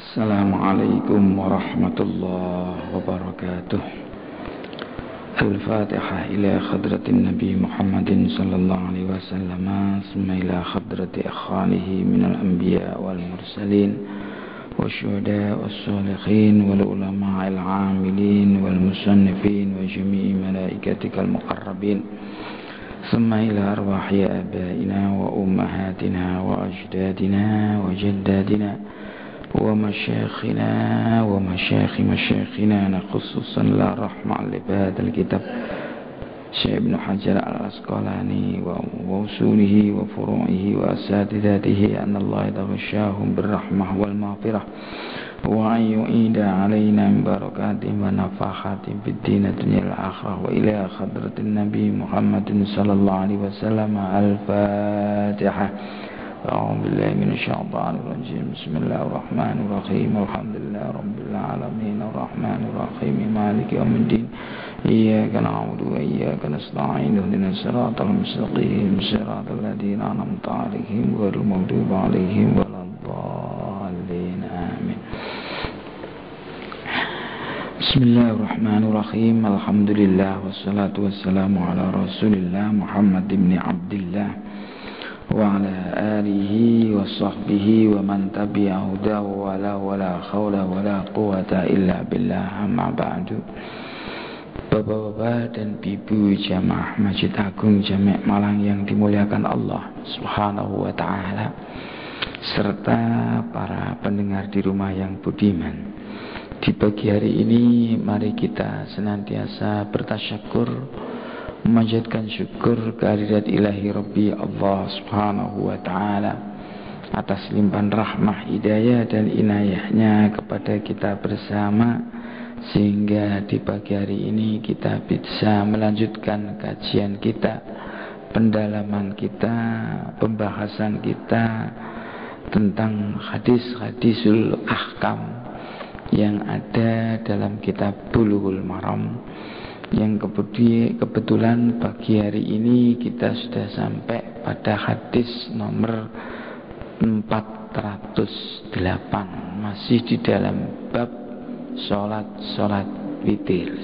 Assalamualaikum warahmatullahi wabarakatuh. Al-Fatihah ila khadratin Nabi Muhammadin sallallahu alaihi wasallam, summa ila khadrati akhwanihi minal anbiya wal mursalin wasyuhada wassalihin wal ulama al-amilin wal musannifin wa jami'i malaikatikal muqarrabin, summa ila arwahi abaina wa ummahatina wa ajdadina wa jaddadina wa masyayikhina wa masyayikh masyayikhina, khususan la rahmah li bihadzal kitab Syekh Ibnu Hajar al-Asqalani wa usulihi wa furu'ihi wa asatidatihi, anna Allah taghashahum birrahmah wal maghfirah wa an yu'ida alaina min barakatihim wa nafahatihim fid din dunya wal akhirah wa ila hadratin Nabi Muhammadin sallallahu alaihi wasallam. Al-Fatihah. أعوذ بالله من الشيطان الرجيم. بسم الله الرحمن الرحيم. الحمد لله رب العالمين الرحمن الرحيم مالك يوم الدين إياك نعبد وإياك نستعين اهدنا الصراط المستقيم صراط الذين أنعمت عليهم غير المغضوب عليهم ولا الضالين آمين. بسم الله الرحمن الرحيم. الحمد لله والصلاة والسلام على رسول الله محمد بن عبد الله wa ala alihi wa sahbihi wa man tabi'a hudahu wa la khawla wa la quwata illa billah, amma ba'du. Bapak-bapak dan ibu jamaah Masjid Agung Jami' Malang yang dimuliakan Allah Subhanahu wa ta'ala, serta para pendengar di rumah yang budiman, di pagi hari ini mari kita senantiasa bertasyakur, memanjatkan syukur kehadirat ilahi Rabbi Allah Subhanahu wa ta'ala atas limpahan rahmah, hidayah dan inayahnya kepada kita bersama, sehingga di pagi hari ini kita bisa melanjutkan kajian kita, pendalaman kita, pembahasan kita tentang hadis-hadisul ahkam yang ada dalam kitab Bulughul Maram, yang kebetulan pagi hari ini kita sudah sampai pada hadis nomor 408, masih di dalam bab salat witir.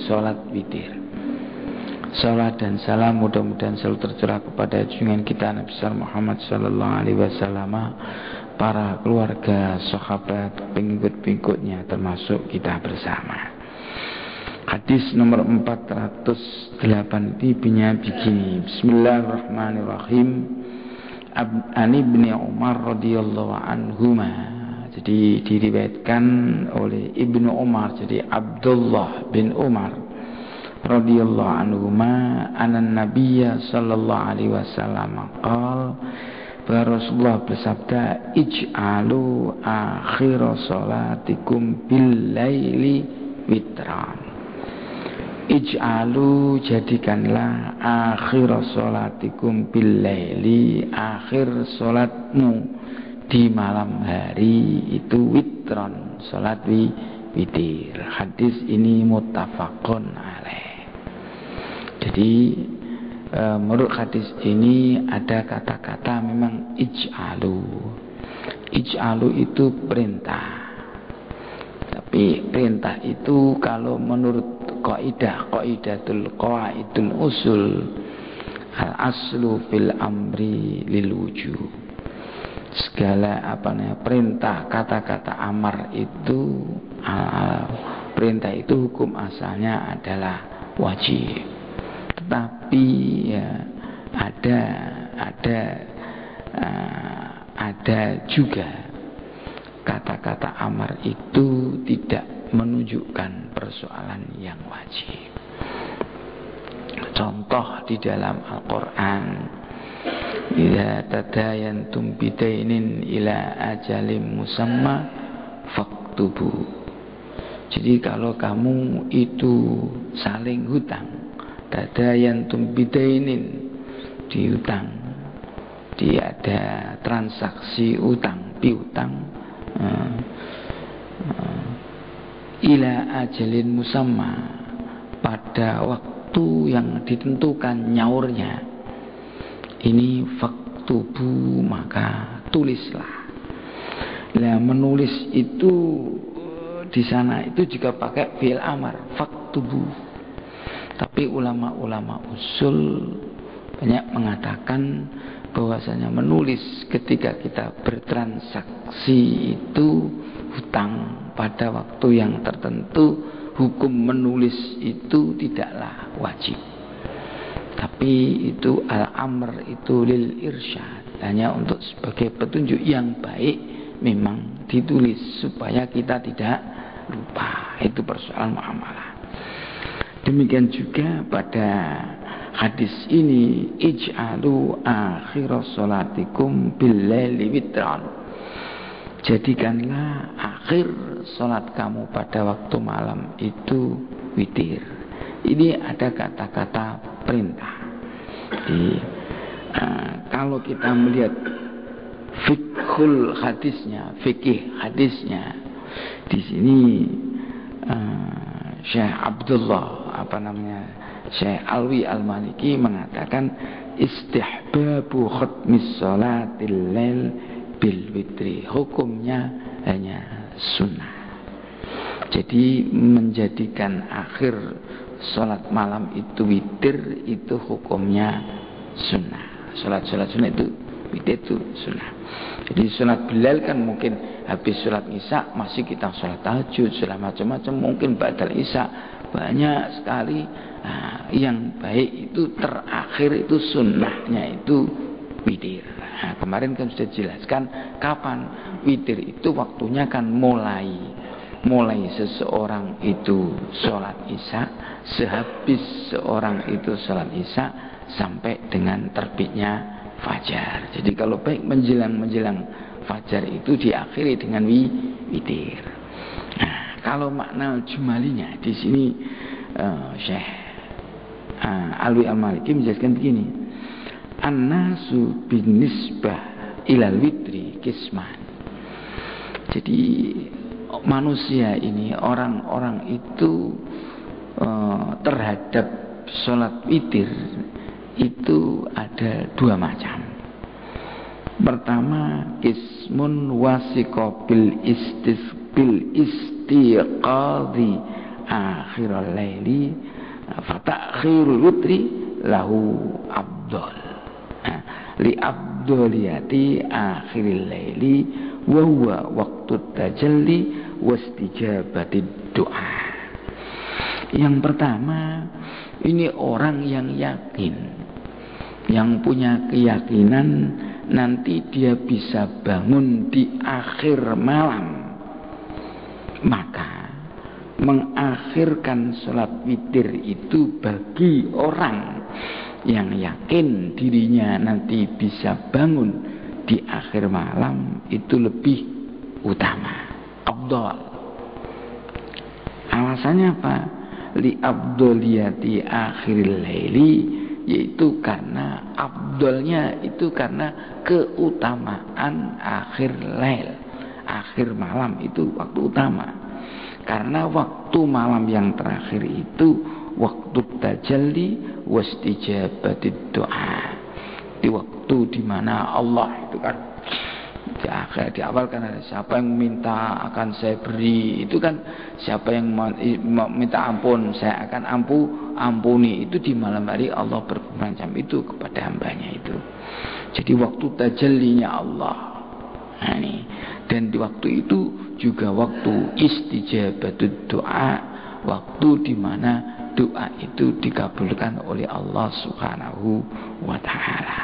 Salat dan salam mudah-mudahan selalu tercurah kepada junjungan kita Nabi Muhammad sallallahu alaihi wasallam, para keluarga, sahabat, pengikut-pengikutnya, termasuk kita bersama. Hadis nomor 408 ini bunyinya begini. Bismillahirrahmanirrahim. An Ibnu Umar radhiyallahu anhuma. Jadi diriwayatkan oleh Ibnu Umar, jadi Abdullah bin Umar radhiyallahu anhuma, anan Nabiyya sallallahu alaihi wasallam qala, Rasulullah bersabda, ij'alu akhir salatikum bil laili witran. Ij'alu, jadikanlah akhir salatikum bil laili, akhir salatmu di malam hari itu witron, salat witir. Hadis ini muttafaqun alaih. Jadi menurut hadis ini ada kata-kata memang ij'alu. Ij'alu itu perintah. Tapi perintah itu kalau menurut qaidatul usul, al aslu fil amri lil wujub. Segala perintah, kata-kata amar itu, perintah itu hukum asalnya adalah wajib. Tetapi ya ada juga kata-kata amar itu tidak menunjukkan persoalan yang wajib. Contoh di dalam Al-Quran, idza tadayantum bidainin ila ajalim musamma faktubu. Jadi kalau kamu itu saling hutang, tadayantum bidainin, dihutang, dia ada transaksi utang, piutang, ila ajalin musamma, pada waktu yang ditentukan nyaurnya, ini faktubu, maka tulislah. Nah, menulis itu di sana itu juga pakai fi'il amar, faktubu. Tapi ulama-ulama usul banyak mengatakan bahwasanya menulis ketika kita bertransaksi itu hutang pada waktu yang tertentu, hukum menulis itu tidaklah wajib. Tapi itu al-amr itu lil irsyad, hanya untuk sebagai petunjuk yang baik memang ditulis supaya kita tidak lupa. Itu persoalan muamalah. Demikian juga pada hadis ini, ij'alu akhiras salatikum bil-laili witran. Jadikanlah akhir salat kamu pada waktu malam itu witir. Ini ada kata-kata perintah. Jadi kalau kita melihat fikih hadisnya di sini, Syekh Abdullah Syekh Alwi Al-Maliki mengatakan istihbabu khatmis salatil lail bil witri, hukumnya hanya sunnah. Jadi menjadikan akhir salat malam itu witir itu hukumnya sunnah. Salat sunnah itu witir itu sunnah. Jadi salat Bilal kan mungkin habis salat Isya masih kita salat tahajud, salat macam-macam, mungkin ba'dal Isya banyak sekali. Nah, yang baik itu terakhir itu sunnahnya itu witir. Nah, kemarin kan sudah jelaskan kapan witir itu waktunya kan mulai seseorang itu sholat isya, sehabis seorang itu sholat isya sampai dengan terbitnya fajar. Jadi kalau baik menjelang fajar itu diakhiri dengan witir. Nah, kalau makna jumalinya di sini Syekh Alwi Al-Maliki menjelaskan begini. An-nasu binisbah ilal witri kisman. Jadi manusia ini, orang-orang itu terhadap sholat witir itu ada dua macam. Pertama, kismun wasiqo bil istiqadhi akhiral laili fatakhirul witri lahu abdol li abdoliyati akhiril laili wa huwa waqtu tajalli wastijabatid doa. Yang pertama, ini orang yang yakin, yang punya keyakinan nanti dia bisa bangun di akhir malam, maka mengakhirkan sholat witir itu bagi orang yang yakin dirinya nanti bisa bangun di akhir malam itu lebih utama, afdal. Alasannya apa? Li abdoliyati akhiril laili, yaitu karena afdalnya itu karena keutamaan akhir lail, akhir malam itu waktu utama. Karena waktu malam yang terakhir itu waktu tajalli wastijabatid doa. Di waktu di mana Allah itu kan di awal kan ada siapa yang minta akan saya beri, itu kan siapa yang minta ampun saya akan ampuni. Itu di malam hari Allah berfirman itu kepada hambanya itu. Jadi waktu tajallinya Allah. Nah, ini. Dan di waktu itu juga waktu istijabatud doa, waktu di mana doa itu dikabulkan oleh Allah Subhanahu wa taala.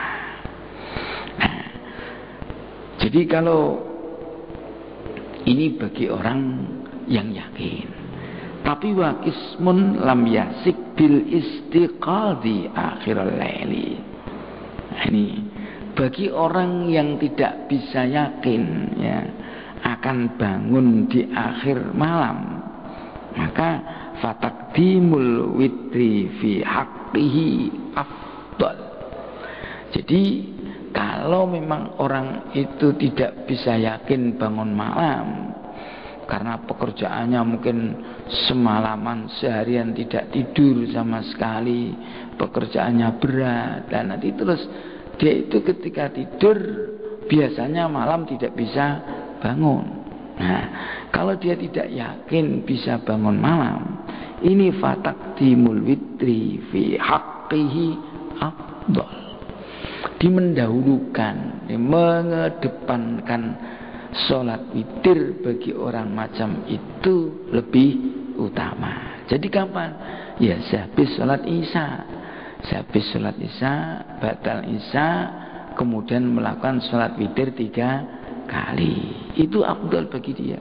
Nah, jadi kalau ini bagi orang yang yakin. Tapi wa qismun lam yasik bil istiqadhi akhiral laili. Nah, ini bagi orang yang tidak bisa yakin ya akan bangun di akhir malam, maka fatakdimul witri fi haqqihi afdal. Jadi kalau memang orang itu tidak bisa yakin bangun malam karena pekerjaannya mungkin semalaman seharian tidak tidur sama sekali, pekerjaannya berat, dan nanti terus dia itu ketika tidur biasanya malam tidak bisa bangun. Nah, kalau dia tidak yakin bisa bangun malam, ini fataqdimul witri fi haqqihi afdal. Dimendahulukan, mengedepankan sholat witir bagi orang macam itu lebih utama. Jadi kapan? Ya sehabis sholat isya. Sehabis sholat isya, batal isya, kemudian melakukan sholat witir 3 kali. Itu afdal bagi dia.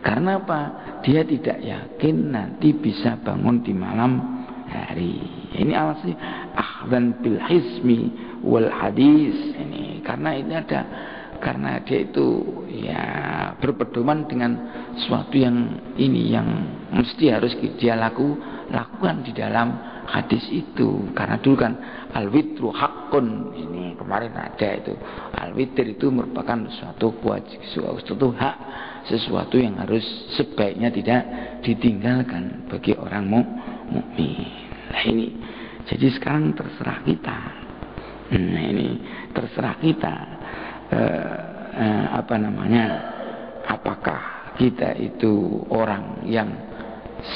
Karena apa? Dia tidak yakin nanti bisa bangun di malam hari. Ini alasannya akhdan bil hismi wal hadis. Ini karena ini ada, karena dia itu ya berpedoman dengan sesuatu yang ini yang mesti harus dia lakukan di dalam hadis itu. Karena dulu kan al-witru haqqun, ini kemarin ada itu. Al-witir itu merupakan suatu hak, sesuatu yang harus sebaiknya tidak ditinggalkan bagi orang mukmin. Nah ini, jadi sekarang terserah kita. Nah ini terserah kita. Apakah kita itu orang yang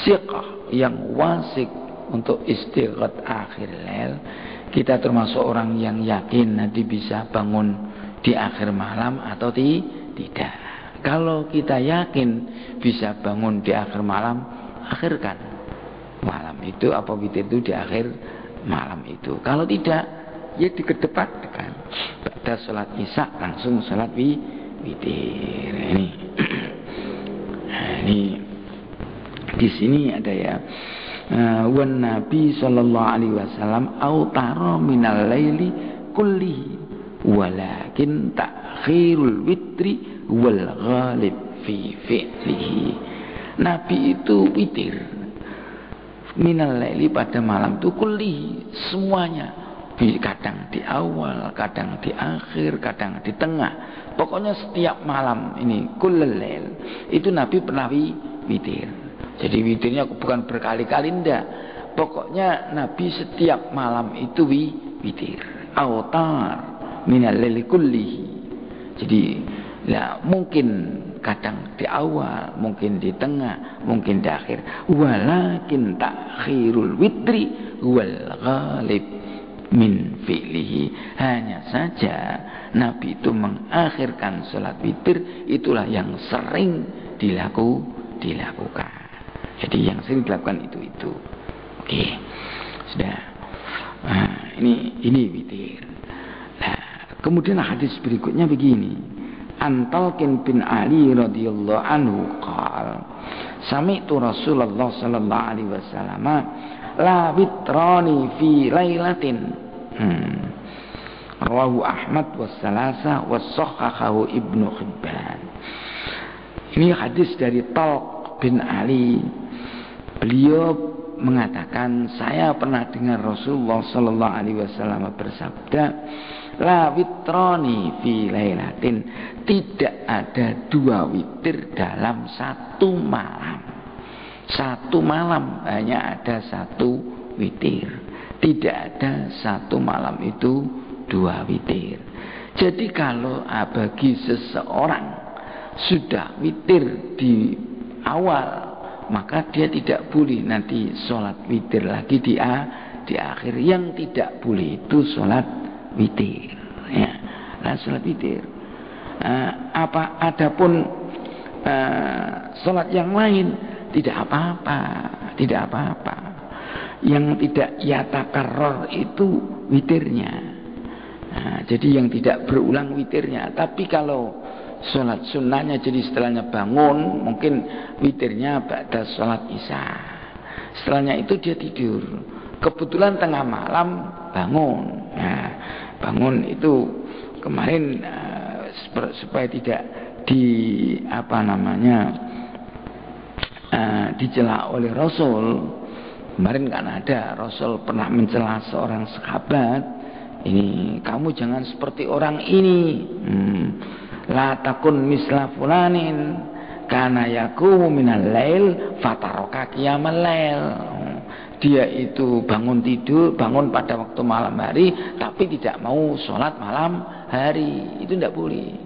siqah, yang wasik untuk istighath akhir lail, kita termasuk orang yang yakin nanti bisa bangun di akhir malam atau tidak. Kalau kita yakin bisa bangun di akhir malam, akhirkan malam itu apa witir itu di akhir malam itu. Kalau tidak, ya dikedepankan. Pada sholat isya langsung sholat witir. Ini di sini ada ya. Wan Nabi sallallahu alaihi wasallam autara minal laili kullihi walakin ta'khirul witri wal ghalib fi fi'lihi. Nabi itu witir minal laili pada malam itu kullihi, semuanya. Kadang di awal, kadang di akhir, kadang di tengah. Pokoknya setiap malam ini kullal lail itu Nabi pernah witir. Jadi witirnya bukan berkali-kali, enggak. Pokoknya Nabi setiap malam itu witir. Autar minal laili kullihi. Jadi ya mungkin kadang di awal, mungkin di tengah, mungkin di akhir. Walakin takhirul witri wal ghalib min fi'lihi. Hanya saja Nabi itu mengakhirkan sholat witir, itulah yang sering dilakukan. Jadi yang sering dilakukan itu. Oke, sudah. Nah, ini witir. Nah, kemudian hadis berikutnya begini. Antalqin bin Ali radhiyallahu anhu qala sami'tu Rasulullah sallallahu alaihi wasallam la witrani fi lailatin. Rawahu Ahmad was salasa was sahhahahu Ibnu Hibban. Ini hadis dari Talq bin Ali. Beliau mengatakan, saya pernah dengar Rasulullah sallallahu alaihi wasallam bersabda, la witrani fi lailatin, tidak ada 2 witir dalam satu malam. Satu malam hanya ada 1 witir. Tidak ada satu malam itu 2 witir. Jadi kalau bagi seseorang sudah witir di awal, maka dia tidak boleh nanti sholat witir lagi di akhir. Yang tidak boleh itu sholat witir. Ya, sholat witir. Adapun sholat yang lain tidak apa-apa. Yang tidak yatakarrar itu witirnya. Jadi yang tidak berulang witirnya. Tapi kalau sholat sunnahnya, jadi setelahnya bangun, mungkin witirnya ba'da sholat isya. Setelahnya itu dia tidur. Kebetulan tengah malam bangun. Nah, bangun itu kemarin supaya tidak dicela oleh Rasul. Kemarin kan ada Rasul pernah mencela seorang sahabat. Ini kamu jangan seperti orang ini. La takun misla fulanin kana yaqumu minal lail fataraka qiyamal lail. Dia itu bangun pada waktu malam hari, tapi tidak mau sholat malam hari. Itu tidak boleh.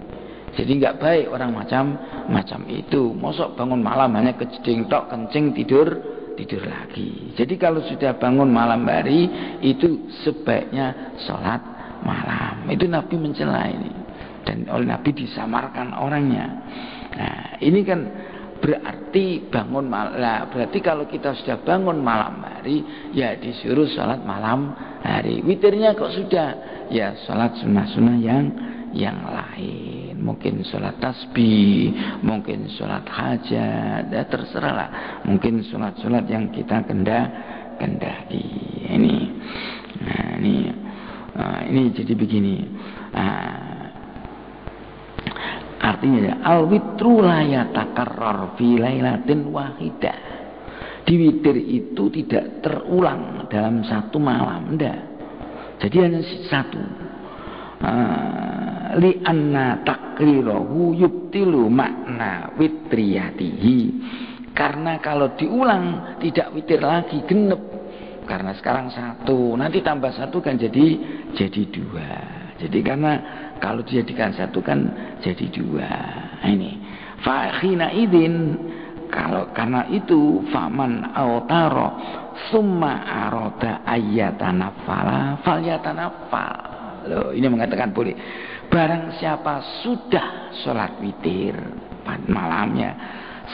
Jadi nggak baik orang macam itu. Mosok bangun malam hanya kejeding tok, kencing, tidur lagi. Jadi kalau sudah bangun malam hari itu sebaiknya sholat malam. Itu Nabi mencela ini. Dan oleh Nabi disamarkan orangnya. Nah, ini kan berarti bangun malam. Berarti kalau kita sudah bangun malam hari, ya disuruh sholat malam hari. Witirnya kok sudah, ya sholat sunnah-sunnah yang lain. Mungkin sholat tasbih, mungkin sholat hajat, ya terserah lah. Mungkin sholat-sholat yang kita kendaki. Ini jadi begini. Artinya al-witru la yatakarrar fi lailatin wahidah. Di witir itu tidak terulang dalam satu malam, enggak. Jadi hanya satu. Li anna takrirahu yubtilu makna witriyatihi. Karena kalau diulang tidak witir lagi, genep. Karena sekarang satu, nanti tambah satu kan jadi dua. Jadi karena kalau dijadikan satu kan jadi dua. Ini fakhina idin, kalau karena itu faman autaro summa aroda ayyatanafala falyatanaffal. Loh, ini mengatakan boleh. Barang siapa sudah sholat witir pada malamnya,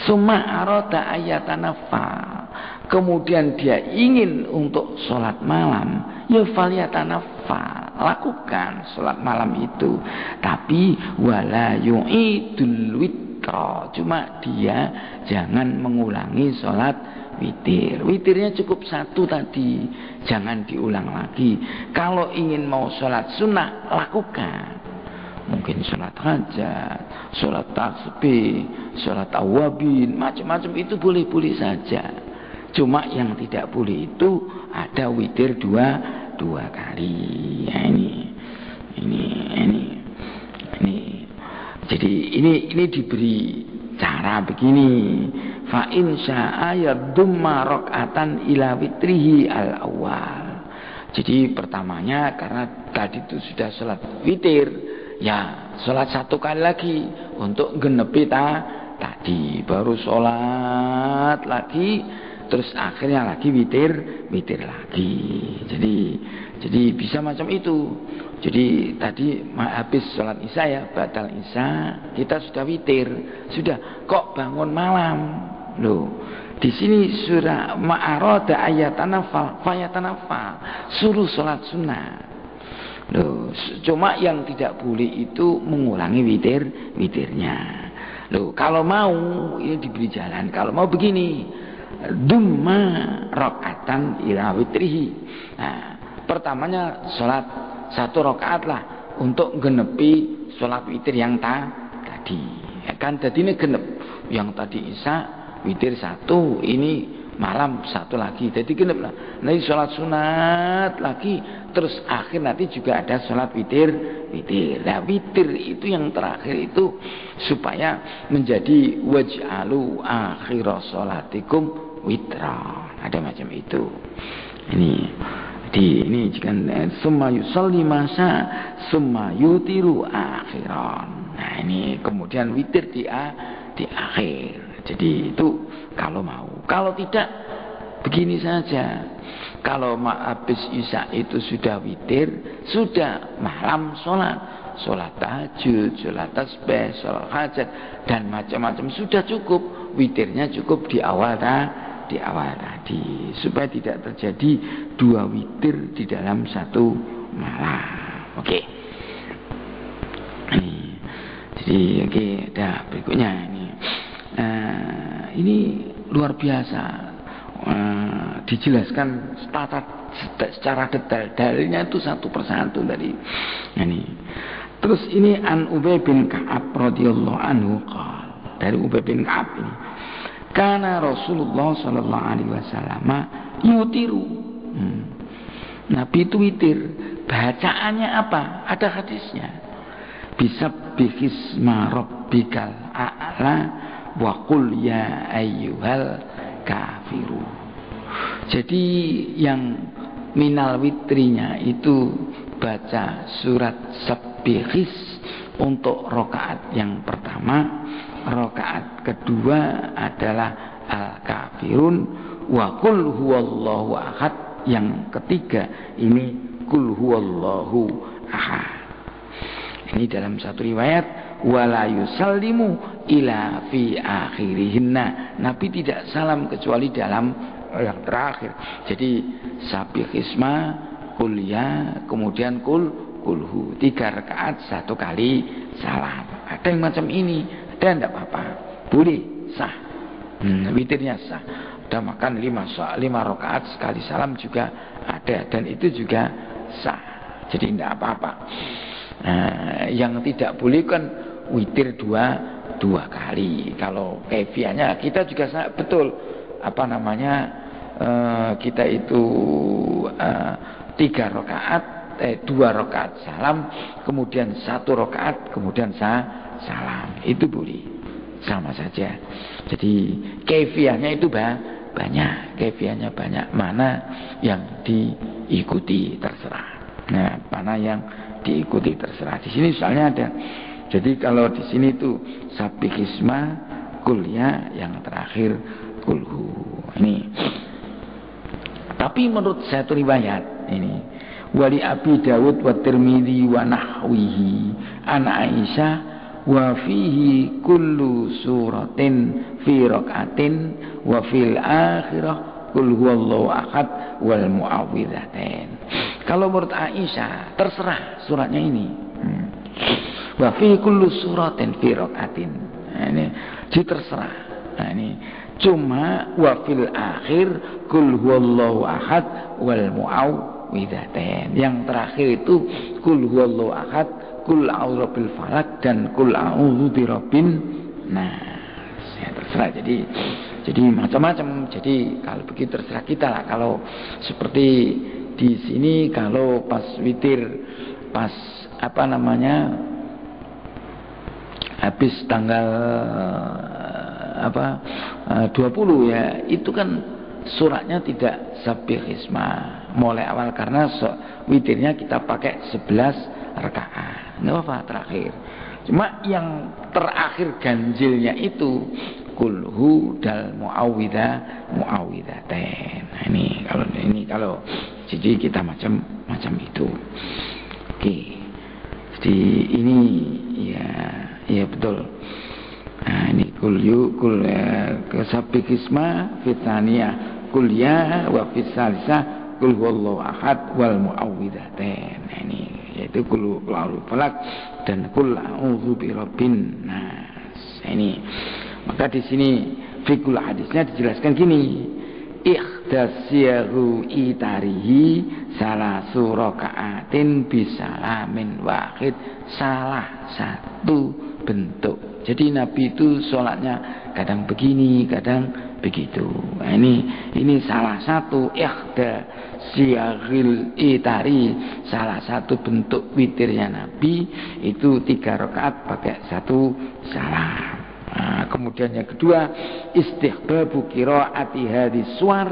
summa aroda ayyatanafal, kemudian dia ingin untuk sholat malam, ya falyatanaffal, lakukan sholat malam itu. Tapi wala yu'idul witra, cuma dia jangan mengulangi sholat witir. Witirnya cukup satu tadi, jangan diulang lagi. Kalau ingin mau sholat sunnah, lakukan. Mungkin sholat hajat, sholat tasbih, sholat awabin, macam-macam itu boleh-boleh saja. Cuma yang tidak boleh itu ada witir dua kali. Ya, ini. Jadi ini diberi cara begini. Fa in syaa yadumma rakaatan ila witrihi al awal. Jadi pertamanya karena tadi itu sudah sholat witir, ya sholat satu kali lagi untuk genepi tadi, baru sholat lagi, terus akhirnya lagi witir lagi. Jadi bisa macam itu. Jadi tadi habis sholat isya ya, batal isya, kita sudah witir, sudah kok bangun malam. Loh, di sini surah ma'arada ayatanafal fayatanafal, suruh sholat sunnah. Loh, cuma yang tidak boleh itu mengulangi witirnya. Loh, kalau mau ini diberi jalan. Kalau mau begini, dumma rakaatan ila witrihi. Nah, pertamanya sholat satu rakaat lah untuk genepi sholat witir yang tadi. Kan tadi ini genep, yang tadi isya witir satu, ini malam satu lagi, jadi genep lah. Nanti sholat sunat lagi, terus akhir nanti juga ada sholat witir. Nah, witir itu yang terakhir itu supaya menjadi waj'alu akhira sholatikum witra. Ada macam itu. Ini jika summa yusalli masa summa yutiru akhiran. Nah, ini kemudian witir di akhir. Jadi itu kalau mau. Kalau tidak begini saja. Kalau habis isya itu sudah witir, sudah malam sholat tahajud, sholat tasbih, sholat hajat dan macam-macam sudah cukup. Witirnya cukup di awal tadi supaya tidak terjadi dua witir di dalam satu malam. Oke. Jadi dah berikutnya ini luar biasa, dijelaskan secara detail, dalilnya itu satu persatu dari ini. Terus ini an Ubay bin Ka'ab radhiyallahu anhu qala, dari Ubay bin Ka'ab ini, karena Rasulullah sallallahu alaihi wasallam yutiru. Nabi itu witir. Bacaannya apa? Ada hadisnya. Bisabbihis rabbikal a'la wa qul ya ayyuhal kafiru. Jadi yang minal witrinya itu baca surat Sabbihis untuk rakaat yang pertama. Rakaat kedua adalah Al-Kafirun wa qul huwallahu ahad. Yang ketiga ini qul huwallahu ahad. Ini dalam satu riwayat wala yusallimu ila fi akhirihinna. Nabi tidak salam kecuali dalam yang terakhir. Jadi Sabbihisma, Qul ya, kemudian kulhu 3 rakaat 1 kali salam. Ada yang macam ini, ada enggak apa-apa, boleh, sah. Witirnya sah. Ada makan 5 rakaat sekali salam juga ada, dan itu juga sah. Jadi enggak apa-apa. Yang tidak boleh kan witir dua kali. Kalau kefianya kita juga betul kita itu 3 rakaat 2 rakaat salam, kemudian 1 rakaat kemudian salam, itu boleh, sama saja. Jadi kefianya itu banyak, kefianya banyak, mana yang diikuti terserah. Nah, mana yang diikuti terserah. Di sini soalnya ada. Jadi kalau di sini tuh Sabbihisma, Qul ya, yang terakhir kulhu. Ini. Tapi menurut satu riwayat ini, wali Abi Dawud wa Tirmidzi wa nahwihi an Aisyah wa fihi kullu suratin fi rakaatin wa fil akhirah qul huwallahu ahad wal muawwidzatain. Kalau menurut Aisyah terserah suratnya ini. Wa fi kullu suratin fi rakaatin. Nah, ini terserah. Nah, ini cuma wa fil akhir qul huwallahu ahad wal muawwidzatain. Yang terakhir itu qul huwallahu ahad, qul a'udzu bil falaq dan qul a'udzu birabbin nas. Ya, terserah. Jadi macam-macam. Jadi kalau begitu terserah kita lah. Kalau seperti di sini, kalau pas witir, pas habis tanggal 20 ya, itu kan suratnya tidak Sabbihisma mulai awal, karena witirnya kita pakai 11 rakaat. Nggak apa terakhir. Cuma yang terakhir ganjilnya itu kulhu dal muawwidzatain. Nah, ini kalau jadi kita macam itu. Oke. Jadi ini ya betul. Nah, ini kul Sabbihisma fitsaniyah, kul ya wa fisalisah kul huwallahu ahad wal muawwidzatain. Nah, ini yaitu kul a'udzu falaq dan kul a'udzu birabbin nas. Nah, ini. Maka di sini fikul hadisnya dijelaskan gini. Ikhdasyyahu itarihi salasu rakaatin bisalamin wahid, salah satu bentuk. Jadi Nabi itu sholatnya kadang begini, kadang begitu. Nah, ini salah satu ikhdasyyaghil itari, salah satu bentuk witirnya Nabi itu 3 rakaat pakai 1 salam. Nah, kemudian yang kedua, istihbabu qiraati hadis suwar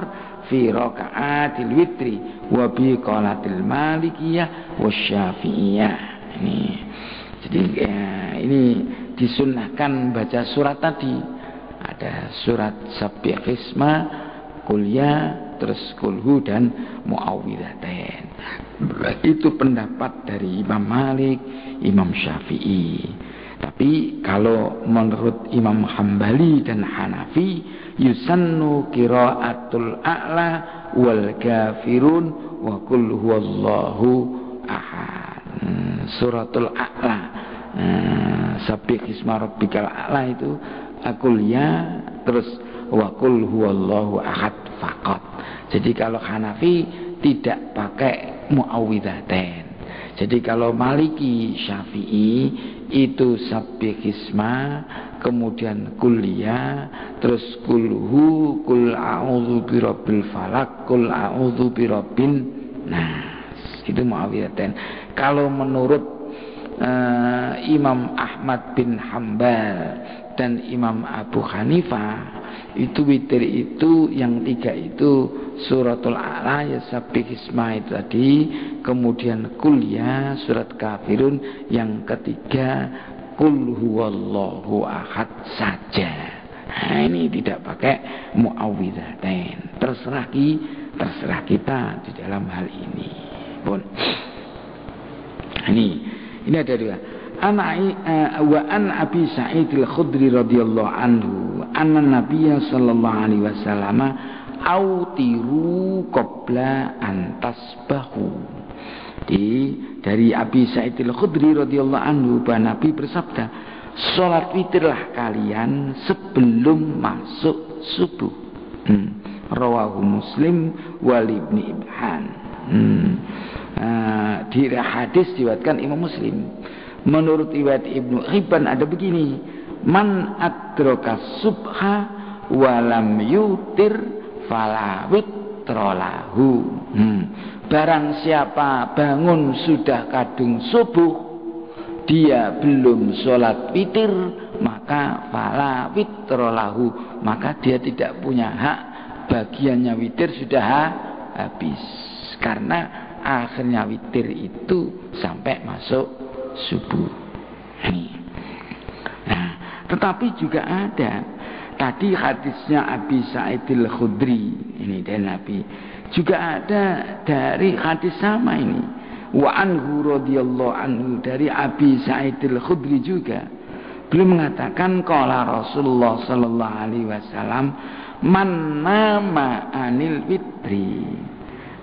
fi rakaatil witri wa bi qalatil malikiyah wasyafi'iyah. Jadi ini disunnahkan baca surat tadi. Ada surat Sabbihisma, Qul ya, terus kulhu dan muawwidzatain. Itu pendapat dari Imam Malik, Imam Syafi'i. Tapi kalau menurut Imam Hambali dan Hanafi, yusannu qiraatul a'la wal kafirun wa qul huwallahu ahad. Suratul a'la, Sabbihisma rabbikal a'la itu aqul ya, terus wa qul huwallahu ahad faqat. Jadi kalau Hanafi tidak pakai muawwidzatain. Jadi kalau Maliki, Syafi'i itu Sabbihisma, kemudian kuliah, terus kulhu, kul a'udzu birabbil falaq, kul a'udzu birabbin nas. Itu muawwidzatain. Kalau menurut Imam Ahmad bin Hambal dan Imam Abu Hanifah, itu witir itu yang 3 itu suratul A'la ya Sabbih Isma itu tadi, kemudian kuliah surat Kafirun, yang ketiga Qul huwallahu ahad saja. Nah, ini tidak pakai muawwidzatain. Terserah kita di dalam hal ini. Pun. Ini ada dua. Wa an Abi Sa'id al-Khudri radhiyallahu anhu anna Nabiyya sallallahu alaihi wasallam autiru qabla an tasbahu. Dari Abi Sa'id al-Khudri radhiyallahu anhu bahwa Nabi bersabda, salat witirlah kalian sebelum masuk subuh. Rawahu Muslim wal Ibnu Ibhan. Di hadis diriwayatkan Imam Muslim. Menurut riwayat Ibnu Hibban ada begini, man adraka subha walam yutir fala witrolahu. Barang siapa bangun sudah kadung subuh, dia belum sholat witir, maka fala witrolahu, maka dia tidak punya hak, bagiannya witir sudah habis, karena akhirnya witir itu sampai masuk subuh. Nah, tetapi juga ada tadi hadisnya Abi Sa'id al-Khudri ini dari Nabi, juga ada dari hadis sama ini wa anhu radhiyallahu anhu dari Abi Sa'id al-Khudri juga, beliau mengatakan qala Rasulullah sallallahu alaihi wasallam man nama anil witri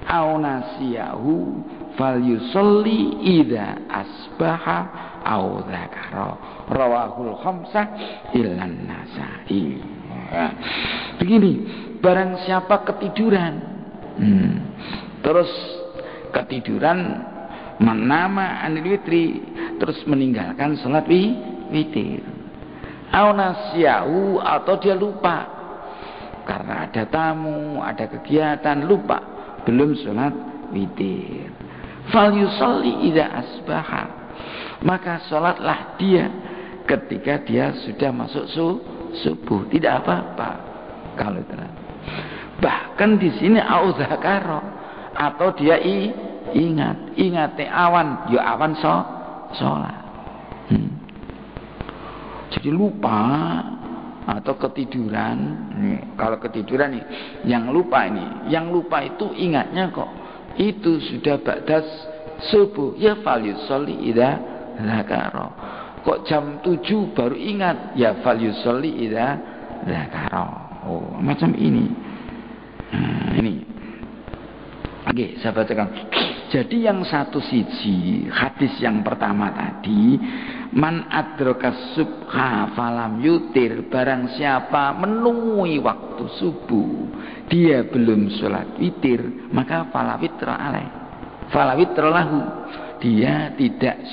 aw nasiyahu falyusalli idza asbaha aw dzakara, rawahul khamsah illan Nasa'i. Begini, barang siapa ketiduran, terus ketiduran menama anil witri, terus meninggalkan salat witir, aw nasiyahu, atau dia lupa karena ada tamu, ada kegiatan, lupa belum salat witir, fal yusalli idza asbaha, maka salatlah dia ketika dia sudah masuk subuh, tidak apa-apa kalau terang. Bahkan di sini au zakaro, atau dia ingat awan, ya awan salat. Jadi lupa atau ketiduran. Kalau ketiduran nih, yang lupa itu ingatnya kok itu sudah ba'das subuh, ya falyusolli idza dzakara. Kok jam 7 baru ingat, ya falyusolli idza dzakara. Oh, macam ini. Ini. Oke, saya bacakan. Jadi yang satu siji hadis yang pertama tadi, man adraka subha falam yutir, barang siapa menungui waktu subuh dia belum sholat witir, maka fala witra alaih, fala witra lahu, dia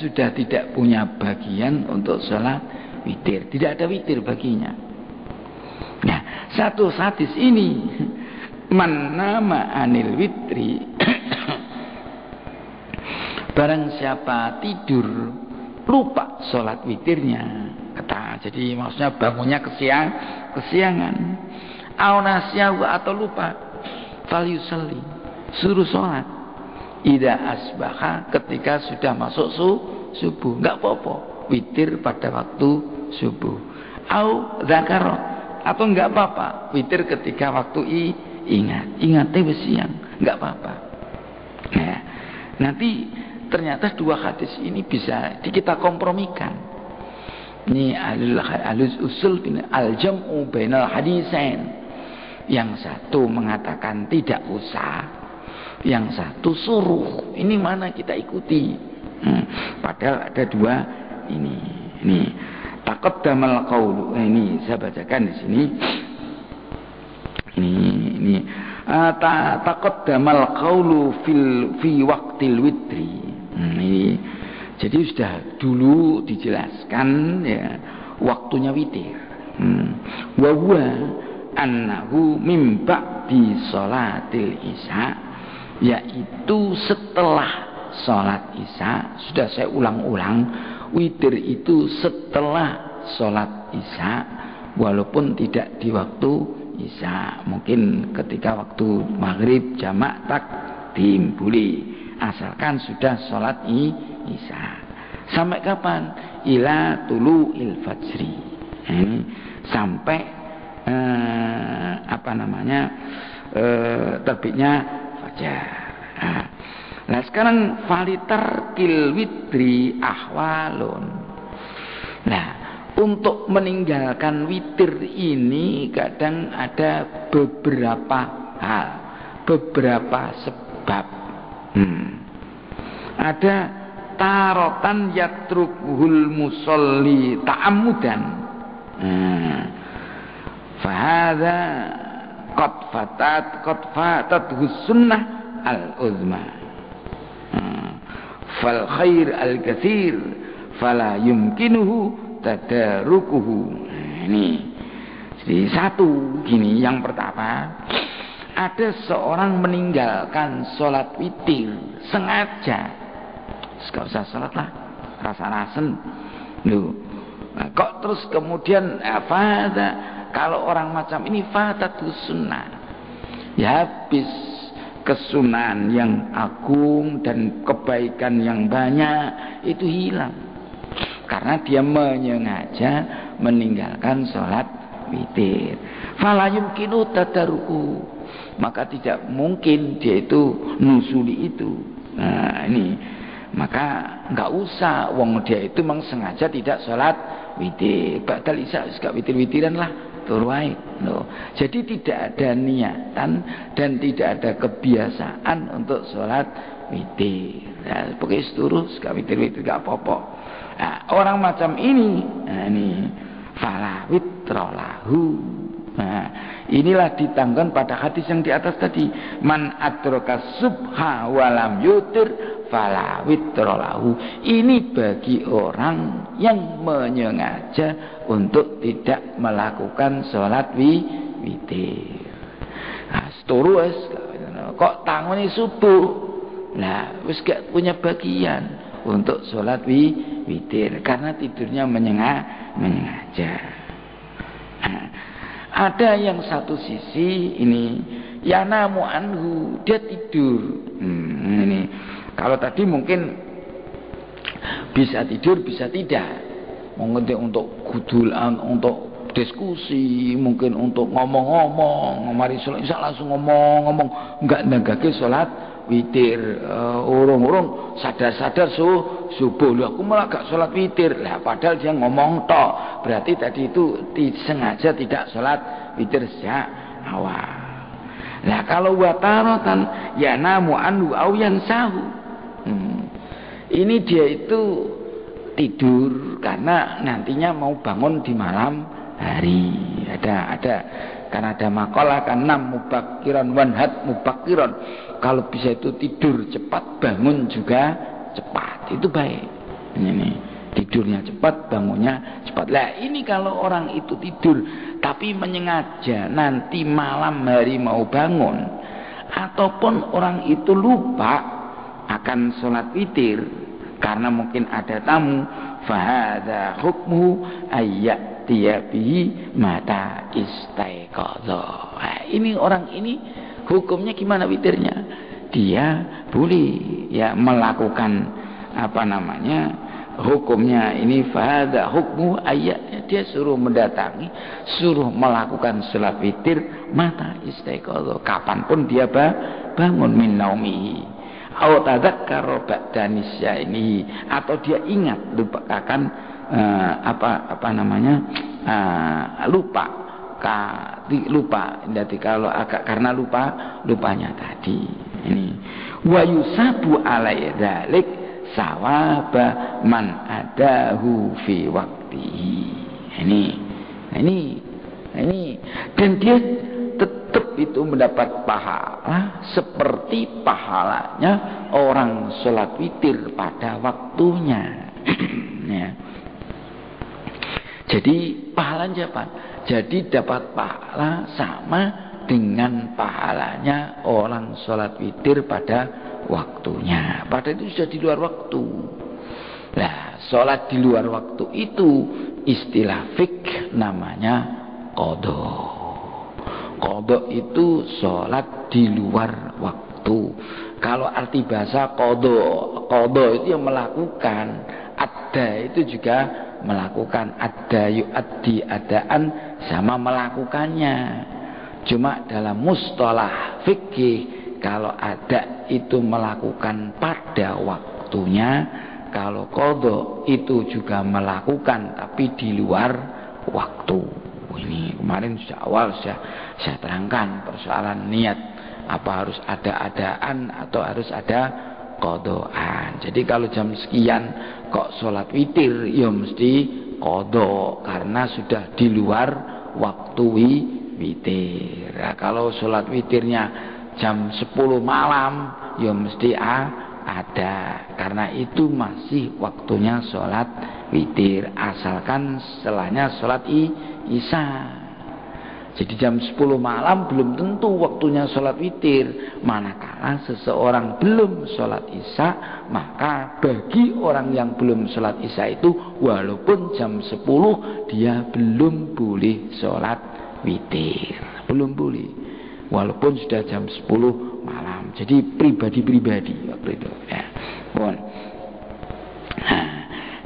sudah tidak punya bagian untuk sholat witir, tidak ada witir baginya. Nah, satu hadis ini man nama anil witri barang siapa tidur lupa sholat witirnya, jadi maksudnya bangunnya kesiangan, aunasyahu, atau lupa, falyusalli, suruh sholat idza asbaha, ketika sudah masuk subuh, enggak apa-apa witir pada waktu subuh, au dzakara, atau enggak apa-apa witir ketika waktu ingatnya siang, enggak apa-apa. Nah, nanti ternyata dua hadis ini bisa kita kompromikan. Ini alus usul al-jam'u bainal hadisain. Yang satu mengatakan tidak usah, yang satu suruh. Ini mana kita ikuti? Padahal ada dua ini. Ini taqaddamal qaulu. Ini saya bacakan di sini. Ini taqaddamal qaulu fi waqtil witri. Ini jadi sudah dulu dijelaskan ya waktunya witir. Wa huwa annahu mim ba'di sholatil isya, yaitu setelah sholat isya. Sudah saya ulang-ulang, witir itu setelah sholat isya, walaupun tidak di waktu isya, mungkin ketika waktu maghrib jamak takdim boleh, asalkan sudah sholat isya. Sampai kapan? Ila tulu'il fajri, sampai terbitnya fajar. Nah sekarang falitarkil witri ahwalun. Nah untuk meninggalkan witir ini kadang ada beberapa hal, beberapa sebab. Ada tarotan yatrukuhul musolli ta'amudan. Fahadha qad fatat sunnah al-uzma. Fal khair al-kathir fala yumkinuhu tadarukuhu. Ini jadi satu gini. Yang pertama, ada seorang meninggalkan sholat witir sengaja. Gak usah sholat lah, rasa-rasen loh. Nah, kok terus kemudian kalau orang macam ini fatatus sunnah, ya habis kesunahan yang agung dan kebaikan yang banyak itu hilang karena dia menyengaja meninggalkan sholat witir. Fala yumkinu tadaruku, maka tidak mungkin dia itu nusuli itu. Nah ini, maka nggak usah, wong dia itu memang sengaja tidak sholat witir, badal isya gak witir-witiran lah, turuai no. Jadi tidak ada niatan dan tidak ada kebiasaan untuk sholat witir. Nah, pokoknya seturus gak witir-witir gak apa-apa. Nah, orang macam ini, fala witrolahu. Nah, inilah ditanggung pada hadis yang di atas tadi, man adraka subha walam yutir fala witrolahu. Ini bagi orang yang menyengaja untuk tidak melakukan sholat witir. Nah, seturus kok tanguni subuh, nah wis gak punya bagian untuk sholat witir karena tidurnya menyengaja. Nah, ada yang satu sisi ini yanamu anhu, dia tidur. Ini kalau tadi mungkin bisa tidur bisa tidak, mungkin untuk kudulan, untuk diskusi, mungkin untuk ngomong-ngomong, mari sholat isya langsung ngomong-ngomong, enggak nagake sholat witir. Urung-urung sadar-sadar subuh lho aku malah gak sholat witir lah, padahal dia ngomong tok, berarti tadi itu sengaja tidak sholat witir sejak awal. Nah kalau watarotan ya namu anhu au yansahu, ini dia itu tidur karena nantinya mau bangun di malam hari. Ada karena ada makalah kan nam mubakiran wanhat mubakiran, kalau bisa itu tidur cepat bangun juga cepat, itu baik. Ini tidurnya cepat bangunnya cepat. Lah ini kalau orang itu tidur tapi menyengaja nanti malam hari mau bangun, ataupun orang itu lupa akan sholat witir karena mungkin ada tamu, fahadha hukmu ayyatiya bihi mata istaiqadha. Nah, ini orang ini hukumnya gimana witirnya? Dia boleh ya melakukan hukumnya ini fahadha hukmu ayyat, dia suruh mendatangi, suruh melakukan sholat witir mata istaiqadha, kapanpun dia bangun min naumihi. Au tadzakkara ba'da nisyaini, atau dia ingat lupakan lupa jadi kalau agak karena lupanya tadi. Ini wa yusabu alai dzalik sawaba man adahu fi waqtihi. Ini dan dia tetap itu mendapat pahala seperti pahalanya orang sholat witir pada waktunya. Ya. Jadi pahalanya apa? Jadi dapat pahala sama dengan pahalanya orang sholat witir pada waktunya. Padahal itu sudah di luar waktu. Nah, sholat di luar waktu itu istilah fikih namanya qadha. Qadha itu sholat di luar waktu. Kalau arti bahasa qadha itu yang melakukan, adda itu juga melakukan, adda yu'addi adaan sama melakukannya. Cuma dalam mustalah fikih, kalau ada itu melakukan pada waktunya, kalau qadha itu juga melakukan tapi di luar waktu. Ini kemarin sudah awal saya terangkan persoalan niat, apa harus ada adaan atau harus ada qadhaan. Jadi kalau jam sekian kok sholat witir, ya mesti qadha karena sudah di luar waktu witir. Nah, kalau sholat witirnya jam 10 malam, ya mesti ada karena itu masih waktunya sholat witir, asalkan setelahnya sholat isya. Jadi jam 10 malam belum tentu waktunya sholat witir. Manakala seseorang belum sholat isya, maka bagi orang yang belum sholat isya itu walaupun jam 10 dia belum boleh sholat witir, belum boleh walaupun sudah jam 10 malam. Jadi pribadi-pribadi waktu itu ya. Bon. Nah,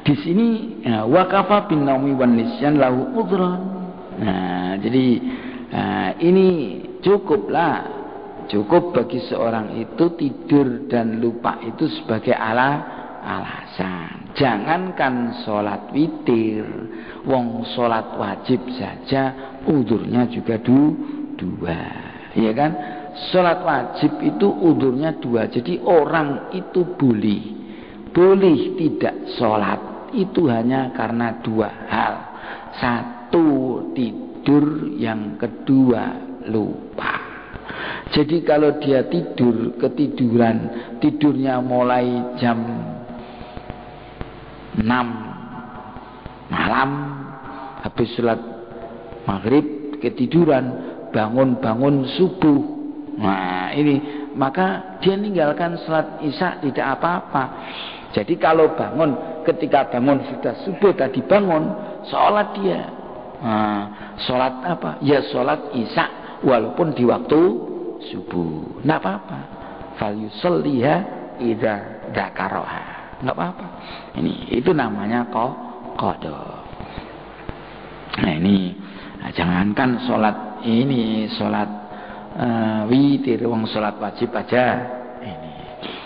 di sini waqafa bin naumi wan nisyan lahu udhran. Nah, jadi ini cukup bagi seorang itu tidur dan lupa itu sebagai alasan. Jangankan sholat witir, wong sholat wajib saja udurnya juga dua, ya kan? Sholat wajib itu udurnya 2. Jadi orang itu boleh tidak sholat itu hanya karena 2 hal. 1 tidur, yang kedua lupa. Jadi kalau dia tidurnya mulai jam 6 malam, habis sholat maghrib ketiduran, bangun subuh. Nah ini, maka dia meninggalkan sholat isya tidak apa-apa. Jadi kalau ketika bangun sudah subuh tadi bangun, sholat dia. Sholat apa? Ya sholat isya walaupun di waktu subuh, nggak apa-apa. Fal yusalliha idza dzakaraha, nggak apa-apa. Itu namanya qadha. Nah ini, jangankan sholat witir, wong sholat wajib aja ini.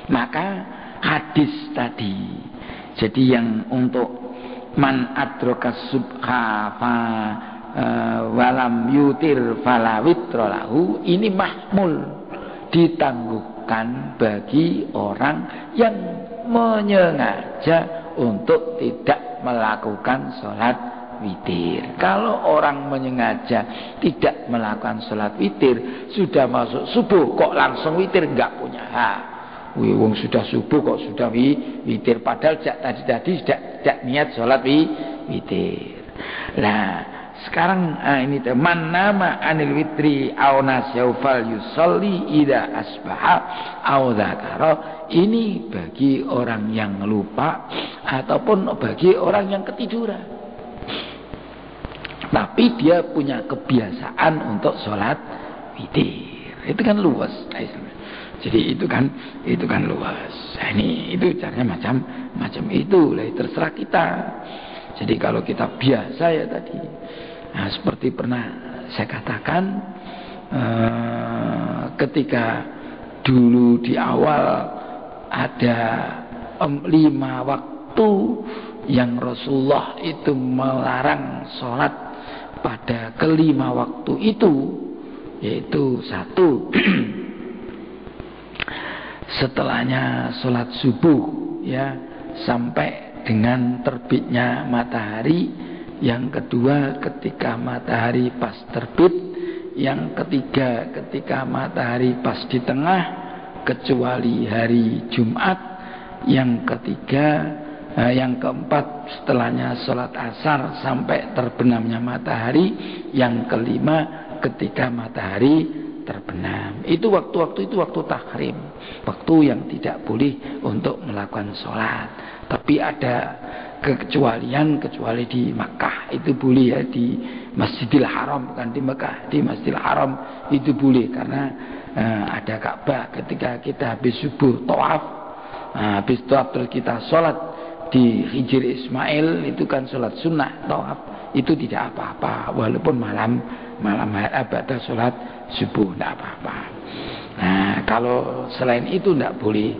Maka hadis tadi, jadi yang untuk man adraka subha fa walam yutir fala witra lahu, ini mahmul, ditangguhkan bagi orang yang menyengaja untuk tidak melakukan sholat witir. Kalau orang menyengaja tidak melakukan sholat witir, sudah masuk subuh kok langsung witir, enggak punya hak. Wong sudah subuh kok sudah witir, padahal tadi tidak niat sholat witir. Nah sekarang ini man nama anil witri aw nasyau fal yusalli idza asbaha aw dzakara. Ini bagi orang yang lupa ataupun bagi orang yang ketiduran, tapi dia punya kebiasaan untuk sholat witir. Itu kan luas. Jadi itu kan luas. Nah, itu caranya macam itu. Terserah kita. Jadi kalau kita biasa ya tadi, nah, seperti pernah saya katakan, ketika dulu di awal ada 5 waktu yang Rasulullah itu melarang sholat pada ke-5 waktu itu, yaitu 1 setelahnya sholat subuh ya sampai dengan terbitnya matahari, yang kedua ketika matahari pas terbit, yang ketiga ketika matahari pas di tengah kecuali hari Jumat, yang keempat setelahnya sholat asar sampai terbenamnya matahari, yang kelima ketika matahari terbenam. Itu waktu-waktu itu waktu tahrim, waktu yang tidak boleh untuk melakukan sholat. Tapi ada kecualian, kecuali di Makkah itu boleh ya, di Masjidil Haram, bukan di Mekah, di Masjidil Haram itu boleh karena ada Ka'bah. Ketika kita habis subuh tawaf, habis tawaf terus kita sholat di Hijr Ismail, itu kan sholat sunnah tawaf, itu tidak apa-apa walaupun malam pada sholat subuh tidak apa-apa. Nah, kalau selain itu tidak boleh.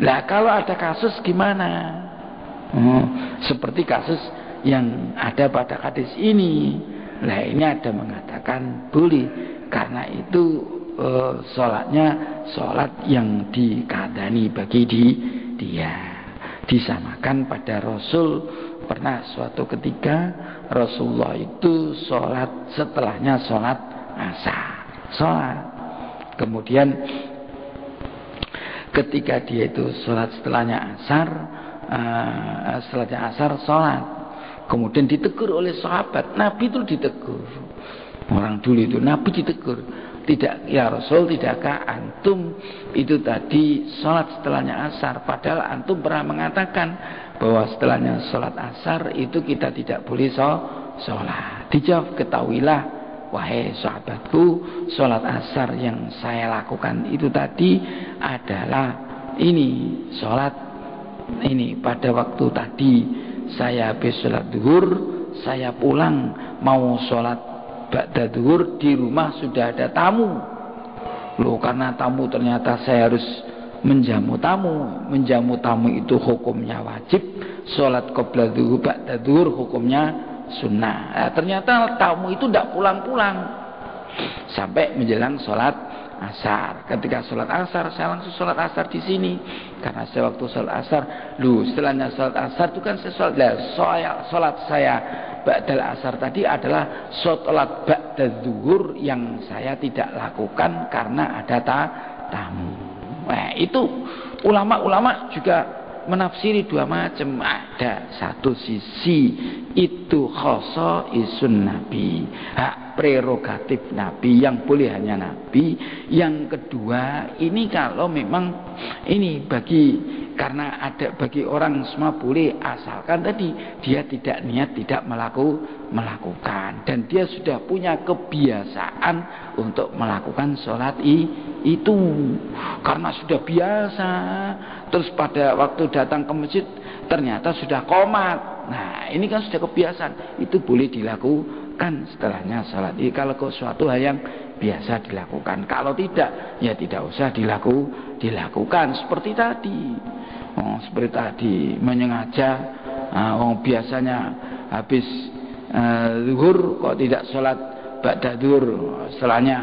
Nah, kalau ada kasus gimana? Seperti kasus yang ada pada hadis ini. Nah, ini ada mengatakan boleh karena itu sholatnya sholat yang dikadani bagi dia. Disamakan pada Rasul, pernah suatu ketika Rasulullah itu sholat setelahnya sholat asar, sholat. Kemudian ketika dia itu sholat setelahnya asar, sholat. Kemudian ditegur oleh sahabat. Nabi itu ditegur. Orang dulu itu Nabi ditegur. Tidak, ya Rasul, tidakkah antum itu tadi sholat setelahnya asar? Padahal antum pernah mengatakan bahwa setelahnya sholat asar itu kita tidak boleh sholat. Dijawab, ketahuilah wahai sahabatku, sholat asar yang saya lakukan itu tadi adalah ini sholat ini pada waktu tadi saya habis sholat duhur, saya pulang mau sholat ba'da duhur, di rumah sudah ada tamu. Loh, karena tamu ternyata saya harus menjamu tamu. Menjamu tamu itu hukumnya wajib. Sholat qabla duhur ba'da duhur hukumnya sunnah. Nah, ternyata tamu itu tidak pulang-pulang sampai menjelang sholat asar. Ketika sholat asar, saya langsung sholat asar di sini. Karena saya waktu sholat asar, setelahnya sholat asar itu kan saya sholat saya ba'dal asar tadi adalah sholat ba'da zuhur yang saya tidak lakukan karena ada tamu. Nah, itu ulama-ulama juga menafsiri dua macam. Ada satu sisi itu khosaisun Nabi, hak prerogatif Nabi yang boleh hanya Nabi. Yang kedua, ini kalau memang ini karena ada bagi orang semua boleh, asalkan tadi dia tidak niat tidak melakukan dan dia sudah punya kebiasaan untuk melakukan sholat itu karena sudah biasa. Terus pada waktu datang ke masjid ternyata sudah qomat. Nah, ini kan sudah kebiasaan, itu boleh dilakukan setelahnya sholat. Kalau suatu hal yang biasa dilakukan, kalau tidak ya tidak usah dilakukan seperti tadi. Seperti tadi menyengaja, biasanya habis zuhur kok tidak sholat ba'da zuhur, setelahnya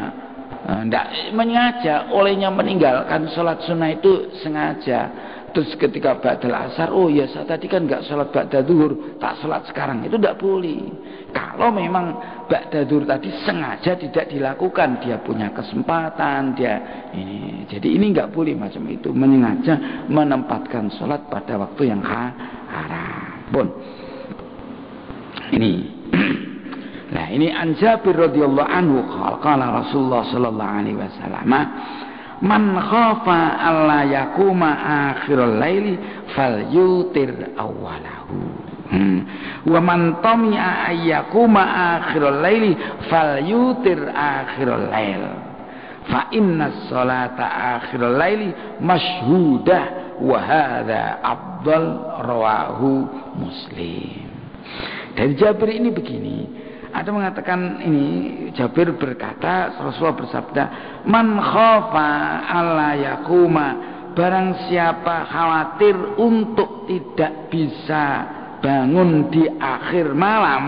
tidak menyengaja, olehnya meninggalkan sholat sunnah itu sengaja. Terus ketika ba'dal asar, oh ya saya tadi kan nggak sholat ba'da zuhur, tak sholat sekarang, itu tidak boleh. Kalau memang ba'da zuhur tadi sengaja tidak dilakukan, dia punya kesempatan, dia ini, jadi ini nggak boleh macam itu, menyengaja menempatkan sholat pada waktu yang haram. Pun ini. Nah, ini an Jabir radhiyallahu anhu qala Rasulullah sallallahu alaihi wasallam, man khafa alla yakuma akhirul laili falyutir awwalahu. Wa man tami'a ayyakuma akhirul laili falyutir akhirul lail. Fa inna sholata akhirul laili masyhudah wa hadza afdal, rawahu Muslim. Dari Jabir ini begini, ada mengatakan ini, Jabir berkata, Rasulullah bersabda, man khafa alla yakuma, barang siapa khawatir untuk tidak bisa bangun di akhir malam,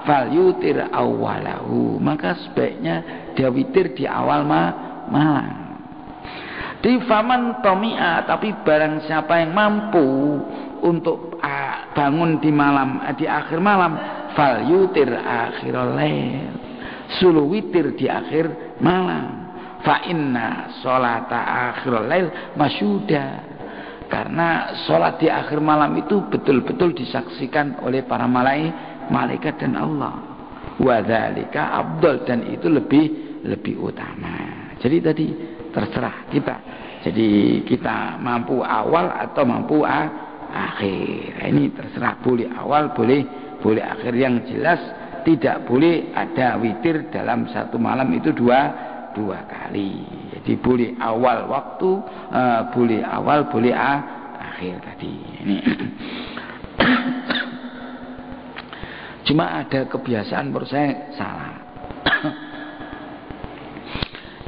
falyutir awwalahu, maka sebaiknya dia witir di awal malam. Di faman tomi'a, tapi barang siapa yang mampu untuk bangun di akhir malam, falyutir akhirul lail, sulu witir di akhir malam. Fa inna sholata akhirul lail masyhuda, karena sholat di akhir malam itu betul-betul disaksikan oleh para malaikat dan Allah. Wa dzalika afdal, dan itu lebih utama. Jadi tadi terserah kita. Jadi kita mampu awal atau mampu akhir. Ini terserah, boleh awal, boleh akhir. Yang jelas tidak boleh ada witir dalam satu malam itu dua kali. Jadi boleh awal waktu, boleh awal, boleh akhir tadi. Ini. Cuma ada kebiasaan menurut saya salah.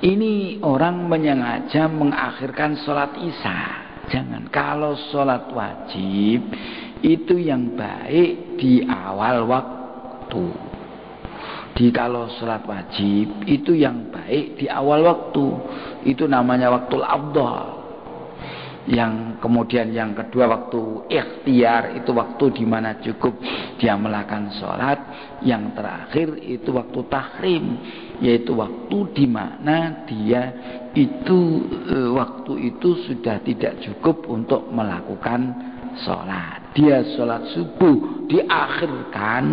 Ini orang menyengaja mengakhirkan sholat isya. Jangan. Kalau sholat wajib itu yang baik di awal waktu. Kalau sholat wajib itu yang baik di awal waktu. Itu namanya waktu afdal. Yang kemudian yang kedua waktu ikhtiar, itu waktu di mana cukup dia melakukan sholat. Yang terakhir itu waktu tahrim, yaitu waktu di mana dia itu waktu itu sudah tidak cukup untuk melakukan sholat. Dia sholat subuh diakhirkan,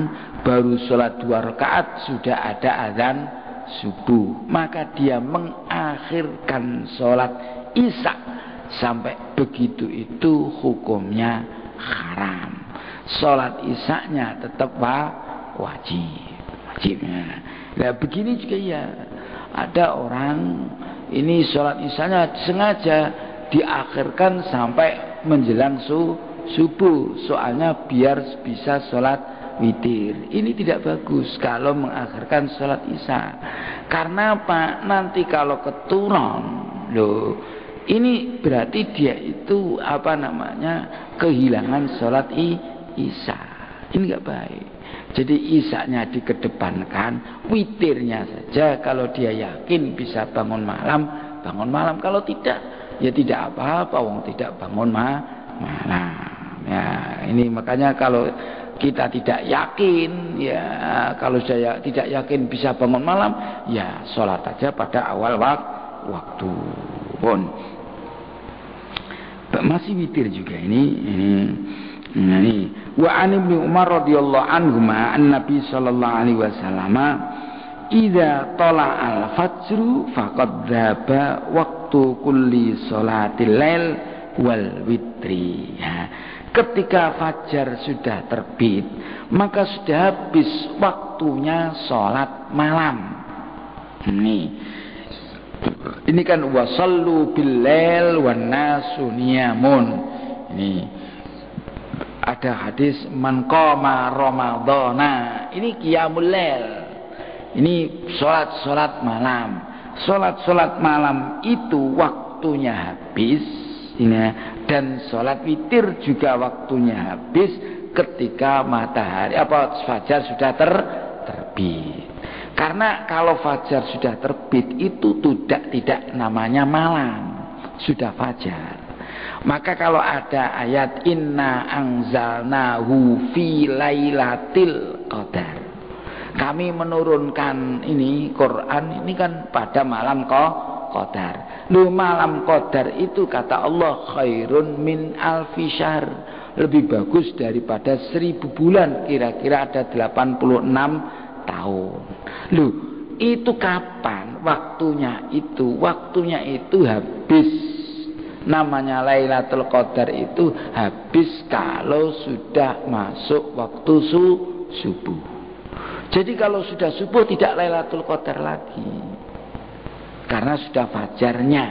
baru sholat 2 rakaat sudah ada azan subuh, maka dia mengakhirkan sholat isya. Sampai begitu itu hukumnya haram. Sholat isya-nya tetap wajibnya. Nah begini juga ya, ada orang ini sholat isya-nya sengaja diakhirkan sampai menjelang subuh, soalnya biar bisa sholat witir. Ini tidak bagus kalau mengakhirkan sholat isya. Karena apa? Nanti kalau keturun, ini berarti dia itu kehilangan sholat isya. Ini nggak baik. Jadi isya-nya dikedepankan, witirnya saja. Kalau dia yakin bisa bangun malam. Kalau tidak, ya tidak apa-apa. Wong tidak bangun malam. Ya, ini makanya kalau kita tidak yakin, ya kalau saya tidak yakin bisa bangun malam, ya sholat aja pada awal waktu pun. Masih witir juga ini. Wa an Ibnu Umar radhiyallahu anhuma an-nabi sallallahu alaihi wasallam idza tala'al fajru faqad dhaba waktu kulli salatil lail wal witri. Ketika fajar sudah terbit, maka sudah habis waktunya salat malam. Ini kan wasallu bil lail wan nasu niyamun. Ini ada hadis man qama ramadhana. Ini qiyamul lail. Ini salat malam. Salat malam itu waktunya habis. Ini dan salat witir juga waktunya habis ketika matahari fajar sudah terbit. Karena kalau fajar sudah terbit itu tidak namanya malam, sudah fajar. Maka kalau ada ayat inna anzalnahu fi lailatil qadar, kami menurunkan ini Quran ini kan pada malam qadar. Malam qadar itu kata Allah khairun min alfi syahr, lebih bagus daripada 1000 bulan, kira-kira ada 86 tahun. Itu kapan waktunya itu? Waktunya itu habis. Namanya Lailatul Qadar itu habis kalau sudah masuk waktu subuh. Jadi kalau sudah subuh tidak Lailatul Qadar lagi. Karena sudah fajarnya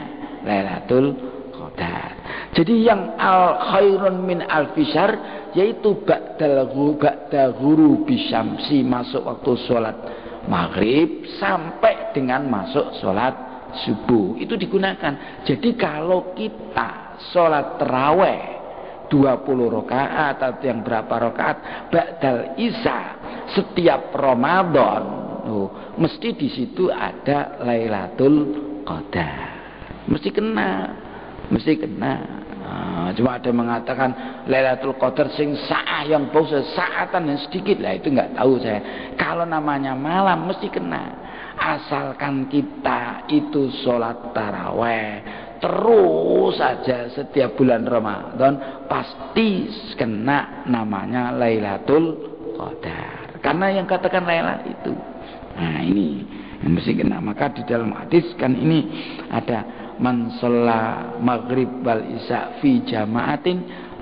Lailatul Qadar. Jadi yang khairun min alfisar yaitu ba'da ghurubi syamsi, masuk waktu sholat maghrib sampai dengan masuk sholat subuh, itu digunakan. Jadi kalau kita sholat taraweh 20 rakaat atau yang berapa rakaat ba'dal isya setiap Ramadan, mesti di situ ada Lailatul Qadar, mesti kena. Cuma ada mengatakan Lailatul Qadar sing saah yang bau saatan yang sedikit lah, itu nggak tahu saya. Kalau namanya malam mesti kena, asalkan kita itu sholat taraweh terus saja setiap bulan Ramadan pasti kena namanya Lailatul Qadar. Karena yang katakan Lailat itu, nah ini yang mesti kena. Maka di dalam hadis kan ini ada man shalla maghrib wal isya fi jama'atin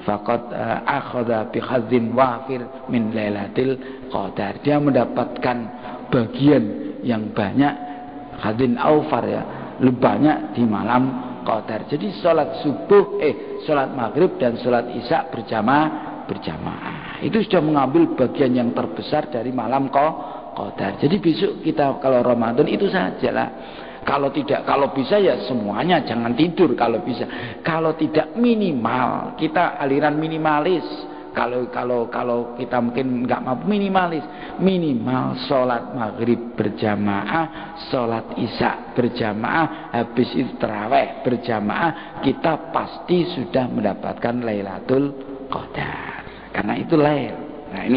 faqad akhadha bi hadzin wafir min lailatul qadar. Dia mendapatkan bagian yang banyak, hadzin awfar ya, lebih banyak di malam qadar. Jadi salat maghrib dan salat isya berjamaah itu sudah mengambil bagian yang terbesar dari malam qadar. Jadi besok kita kalau Ramadan itu sajalah. Kalau bisa ya semuanya, jangan tidur kalau bisa. Kalau tidak minimal, kita aliran minimalis. Kalau kita mungkin nggak mampu minimal sholat maghrib berjamaah, sholat isya berjamaah, habis itu tarawih berjamaah, kita pasti sudah mendapatkan Lailatul Qadar. Karena itu lail. Nah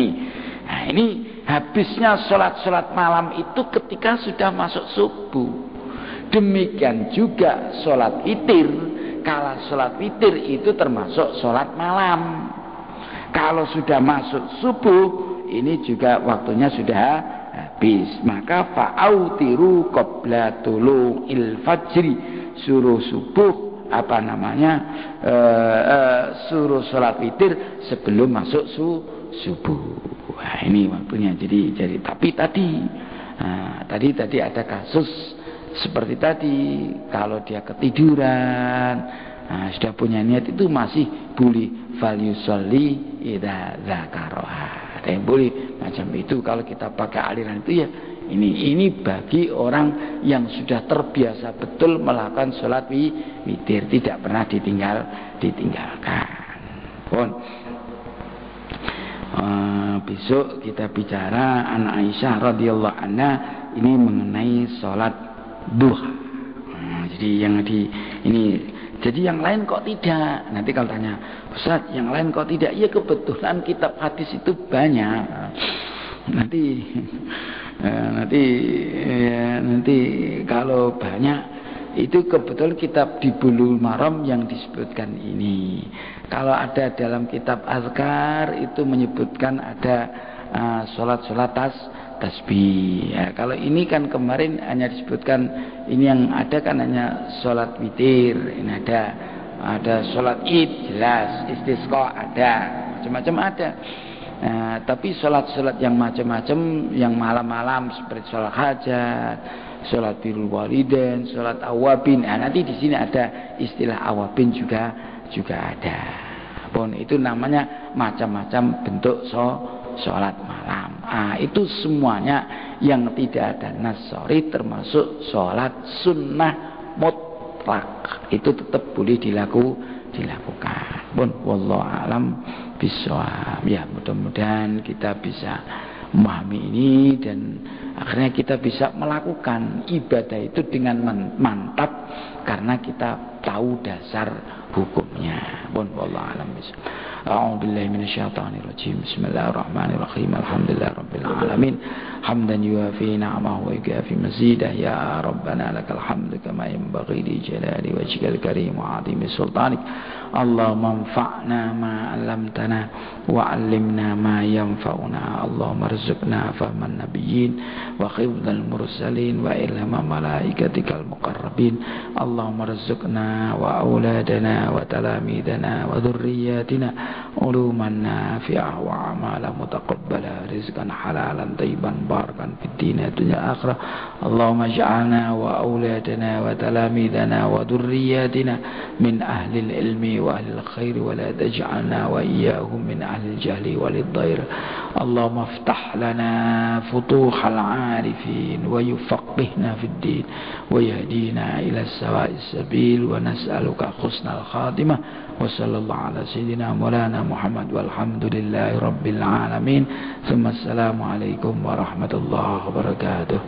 ini habisnya sholat malam itu ketika sudah masuk subuh. Demikian juga sholat witir. Kalau sholat witir itu termasuk sholat malam. Kalau sudah masuk subuh, ini juga waktunya sudah habis. Maka fa'autiru qabla tulu'il fajri, suruh subuh suruh sholat witir sebelum masuk subuh. Nah, ini waktunya. Jadi tapi tadi ada kasus seperti tadi, kalau dia ketiduran, sudah punya niat itu masih boleh falyusolli idza dzakaroha. Ada yang boleh macam itu kalau kita pakai aliran itu ya. Ini bagi orang yang sudah terbiasa betul melakukan sholat witir, tidak pernah ditinggalkan. Besok kita bicara anak Aisyah radhiyallahu anha ini mengenai sholat duha. Jadi yang lain kok tidak? Nanti kalau tanya, Ustaz, yang lain kok tidak? Ya kebetulan kitab hadis itu banyak. Nanti kalau banyak itu kebetulan kitab di Bulughul Maram yang disebutkan ini. Kalau ada dalam kitab Azkar itu menyebutkan ada sholat tasbih. Ya, kalau ini kan kemarin hanya disebutkan, ini yang ada kan hanya sholat witir. Ini ada sholat id jelas, istisqa ada, macam-macam ada. Tapi sholat yang macam-macam, yang malam-malam seperti sholat hajat, sholat birrul walidain, sholat awabin. Nanti di sini ada istilah awabin juga ada. Itu namanya macam-macam bentuk sholat malam. Itu semuanya yang tidak ada nas sharih termasuk sholat sunnah mutlak. Itu tetap boleh dilakukan. Wallahu alam bishawab. Ya, mudah-mudahan kita bisa memahami ini dan akhirnya kita bisa melakukan ibadah itu dengan mantap karena kita tahu dasar hukumnya. Wallahu alam bishawab. A'udzu billahi minasyaitonir rajim. Bismillahirrahmanirrahim. Alhamdulillahirabbil alamin. Hamdan yuwafi ni'amahu wa yukafi mazidah. Ya Rabbana lakal hamdu kama yanbaghi li jalali wajhikal karim wa 'azimi sultanik. Allahumma anfa'na ma 'allamtana wa 'allimna ma yanfa'una. Allahumma arzuqna fahman nabiyyin wa hifdzal mursalin wa ilhama malaikatikal muqarrabin. Allahumma arzuqna wa auladana wa talamidana wa dhurriyyatina uluman nafi'ah wa amalan mutaqabbala, rizqan halalan thayyiban barakan fid din dunya akhirah. Allahumma ij'alna wa auladana wa talamidana wa dhurriyyatina min ahli ilmi wa ahli khair wa la taj'alna wa iyyahum min ahli jahli walid dhair. Allahumma iftah lana futuhal 'arifin wa yufaqqihna fid din wa yahdina ila sawa'is sabil wa nas'aluka husnal khatimah. Wa sallallahu ala sayyidina maulana Muhammad walhamdulillahi rabbil alamin. Assalamu alaikum warahmatullahi wabarakatuh.